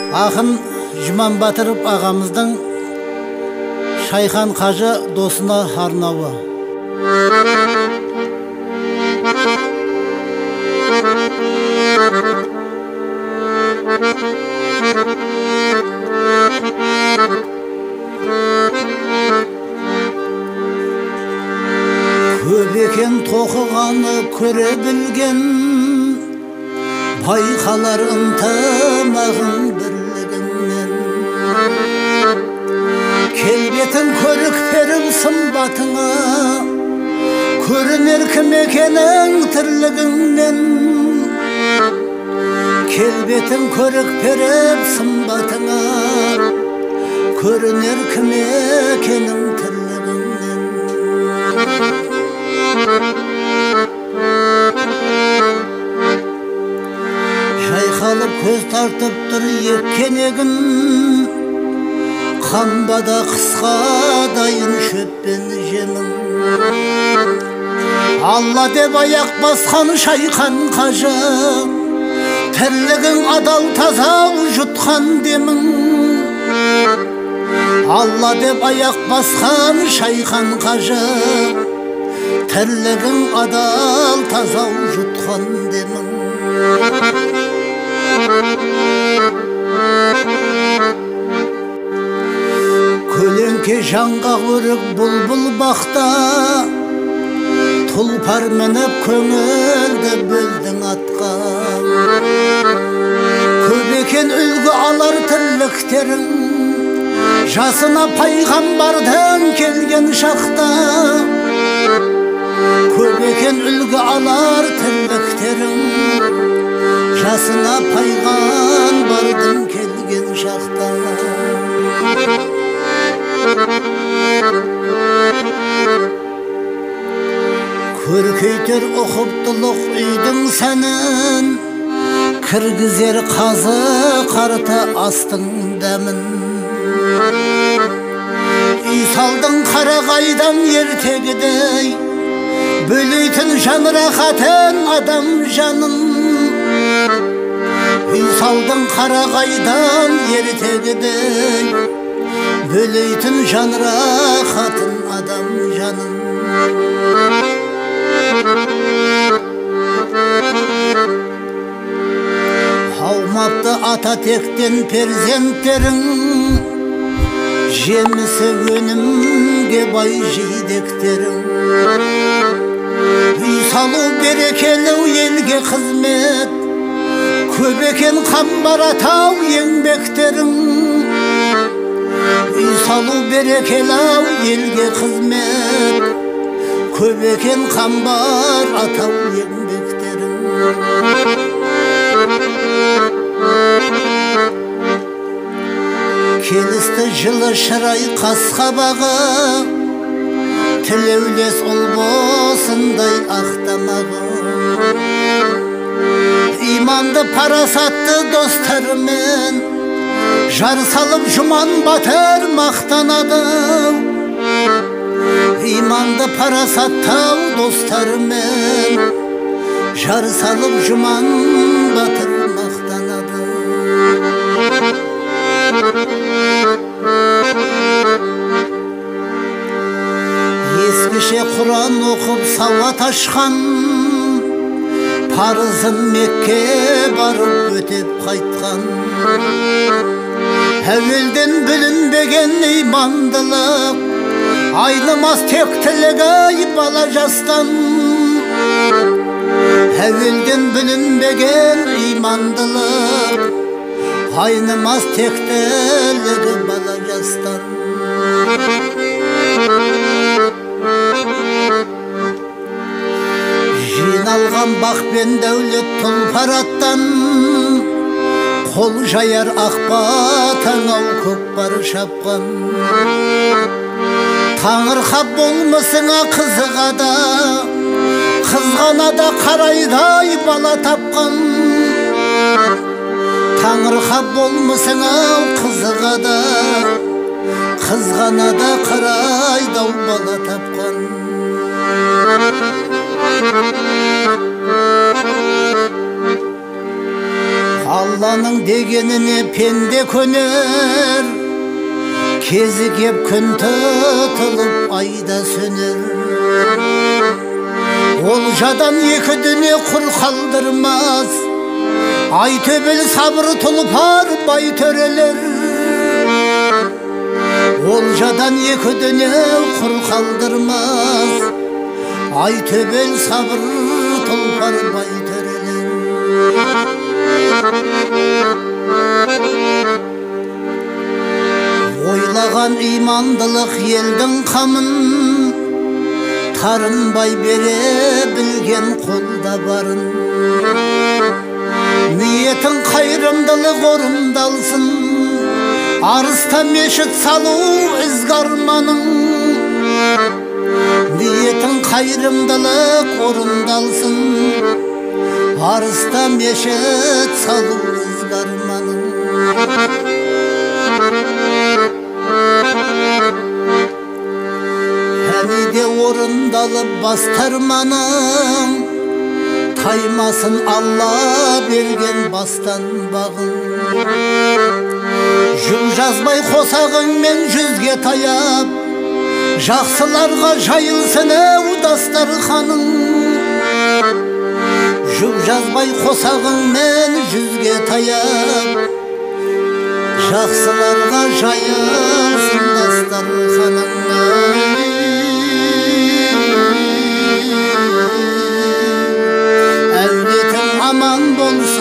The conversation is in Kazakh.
Ақын Жұман Батыров ағамыздың Шайхан Қажы досына арнауы. Көп екен тоқығаны көре білген, байқалар ынтымағың бірлігіңнен. Келбетің көрік беріп сымбатыңа, көрінер кім екенің тірлігіңнен. Келбетің көрік беріп сымбатыңа, көрінер кім екенің тірлігіңнен. Жайқалып көз тартып тұр еккенегін, қамбада қысқа дайын шөппен жемін. Алла деп аяқ басқан Шайхан Қажы, тірлігің адал таза жұтқан демің. Алла деп аяқ басқан Шайхан Қажы, тірлігің адал таза жұтқан демің. Көлеңке жаңғақ өрік бұлбұл бақта, тұлпар мініп көңілді бөлдің атқа. Көп екен үлгі алар тірліктерің, жасына пайғамбардан келген шақта. Көп екен үлгі алар тірліктерің, жасына пайғамбардың келген шақта. Көркейтер ұқыптылық үйдің сәнін, кіргізер қазы қарта астың дәмін. Үй салдың қарағайдан ертегідей, бөлейтін жан рахатын адам жанын. Үй салдың қарағайдан ертегідей, бөлейтін жан рахатын адам жанын. Аумапты ата тектен перзенттерің, жемісі өнімге бай жидектерің. Үй салу берекелі елге қызмет, көп екен қамбар атау еңбектерің. Үй салу берекелі елге қызмет, көп екен қамбар атау еңбектерің. Келісті жылы шырай қас-қабағы, тілеулес ұл босындай ақтамағы. Иманды парасатты достарымен, жар салып Жұман Батыр мақтанады. Иманды парасаттау достарымен, жар салып Жұман Батыр мақтанады. Ескіше Құран оқып сауат ашқан, парызын Мекке барып өтеп қайтқан. Әуелден бүлінбеген имандылық, айнымас тектілігі бала жастан. Әуелден бүлінбеген имандылық, айнымас тектілігі бала жастан. Жиналған бақ пен дәулет тұлпараттан, қол жаяр ақбатаңау көкпар шапқан. Таңырқап болмысыңа қызығада, қызғанада қарайдай бала тапқан. Таңырқап болмысыңа қызығада, қызғанада қарайдай бала тапқан. Алланың дегеніне пенде көнер, кезі кеп күн тұтылып айда сөнер. Олжадан екі дүние құр қалдырмас, ай төбел сабыр тұлпар бай төрелер. Олжадан екі дүние құр қалдырмас, ай төбел сабыр тұлпар бай төрелер. Ойлаған имандылық елдің қамын, тарынбай бере білген қолда барын. Ниетің қайырымдылық орындалсын, арыста мешіт салу ізгі арманың. Ниетің қайырымдылық орындалсын, арыста мешіт салу ізгі арманың. Әмиде орындалып бастарманың, таймасын Алла берген бастан бағын. Жүк жазбай қосағыңмен жүзге таяп, жақсыларға жайылсын дастар ханың. Жүк жазбай қосағыңмен жүзге таяп, жақсыларға жайылсын дастар ханың. Әулетің аман болсын.